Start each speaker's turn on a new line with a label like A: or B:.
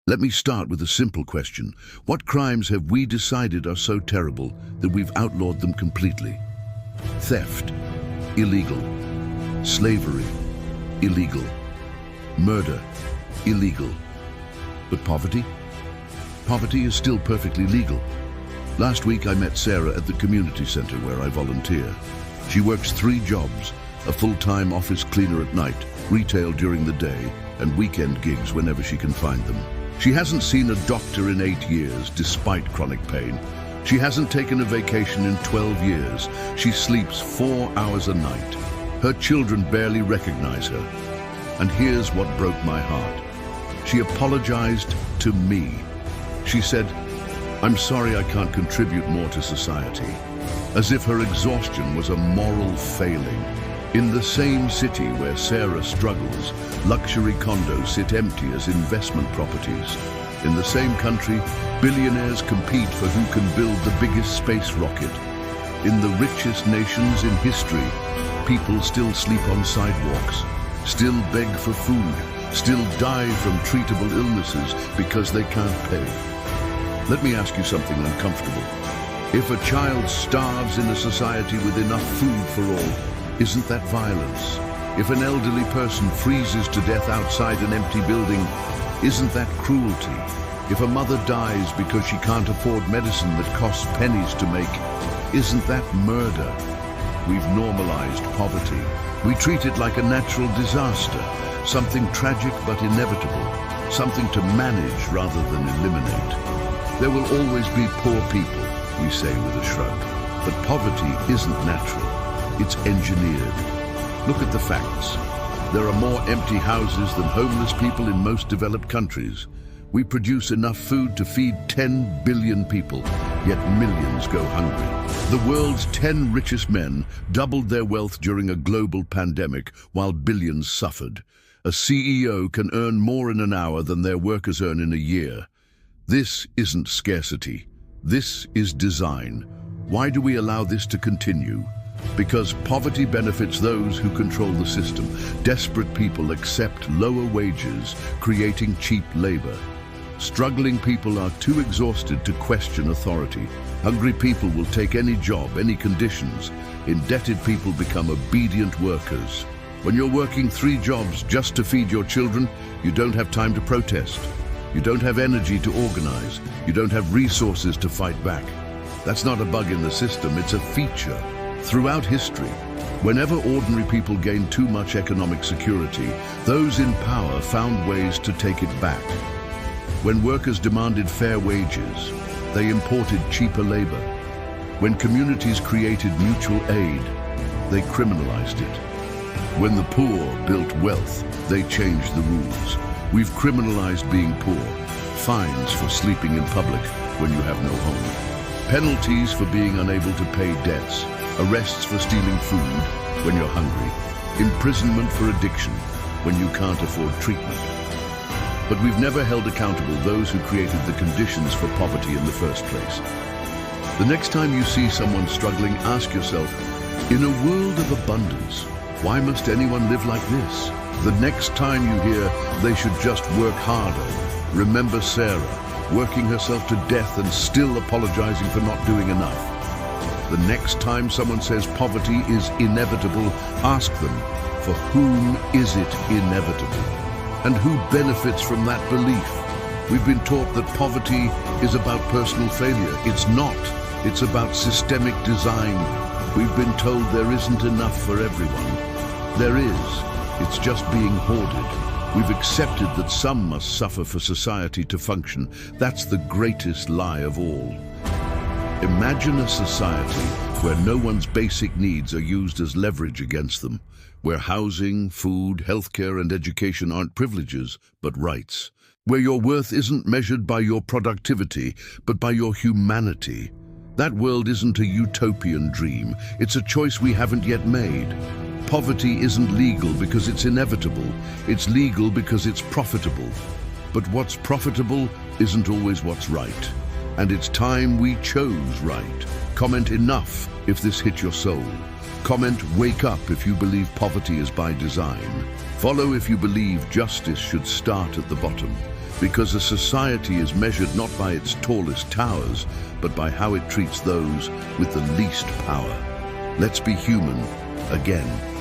A: Let me start with a simple question. What crimes have we decided are so terrible that we've outlawed them completely? Theft, illegal. Slavery, illegal. Murder, illegal. But poverty? Poverty is still perfectly legal. Last week I met Sarah at the community center where I volunteer. She works 3 jobs, a full-time office cleaner at night, retail during the day, and weekend gigs whenever she can find them. She hasn't seen a doctor in 8 years, despite chronic pain. She hasn't taken a vacation in 12 years. She sleeps 4 hours a night. Her children barely recognize her. And here's what broke my heart. She apologized to me. She said, "I'm sorry I can't contribute more to society," as if her exhaustion was a moral failing. In the same city where Sarah struggles, luxury condos sit empty as investment properties. In the same country, billionaires compete for who can build the biggest space rocket. In the richest nations in history, people still sleep on sidewalks, still beg for food, still die from treatable illnesses because they can't pay. Let me ask you something uncomfortable. If a child starves in a society with enough food for all, isn't that violence? If an elderly person freezes to death outside an empty building, isn't that cruelty? If a mother dies because she can't afford medicine that costs pennies to make, isn't that murder? We've normalized poverty. We treat it like a natural disaster, something tragic but inevitable, something to manage rather than eliminate. There will always be poor people, we say with a shrug. But poverty isn't natural. It's engineered. Look at the facts. There are more empty houses than homeless people in most developed countries. We produce enough food to feed 10 billion people, yet millions go hungry. The world's 10 richest men doubled their wealth during a global pandemic, while billions suffered. A CEO can earn more in an hour than their workers earn in a year. This isn't scarcity. This is design. Why do we allow this to continue? Because poverty benefits those who control the system. Desperate people accept lower wages, creating cheap labor. Struggling people are too exhausted to question authority. Hungry people will take any job, any conditions. Indebted people become obedient workers. When you're working 3 jobs just to feed your children, you don't have time to protest. You don't have energy to organize. You don't have resources to fight back. That's not a bug in the system, it's a feature. Throughout history, whenever ordinary people gained too much economic security, those in power found ways to take it back. When workers demanded fair wages, they imported cheaper labor. When communities created mutual aid, they criminalized it. When the poor built wealth, they changed the rules. We've criminalized being poor, fines for sleeping in public when you have no home, penalties for being unable to pay debts, arrests for stealing food when you're hungry, imprisonment for addiction when you can't afford treatment. But we've never held accountable those who created the conditions for poverty in the first place. The next time you see someone struggling, ask yourself, in a world of abundance, why must anyone live like this? The next time you hear they should just work harder, remember Sarah, working herself to death and still apologizing for not doing enough. The next time someone says poverty is inevitable, ask them, for whom is it inevitable? And who benefits from that belief? We've been taught that poverty is about personal failure. It's not. It's about systemic design. We've been told there isn't enough for everyone. There is. It's just being hoarded. We've accepted that some must suffer for society to function. That's the greatest lie of all. Imagine a society where no one's basic needs are used as leverage against them, where housing, food, healthcare, and education aren't privileges, but rights, where your worth isn't measured by your productivity, but by your humanity. That world isn't a utopian dream. It's a choice we haven't yet made. Poverty isn't legal because it's inevitable. It's legal because it's profitable. But what's profitable isn't always what's right. And it's time we chose right. Comment enough if this hit your soul. Comment wake up if you believe poverty is by design. Follow if you believe justice should start at the bottom. Because a society is measured not by its tallest towers, but by how it treats those with the least power. Let's be human again.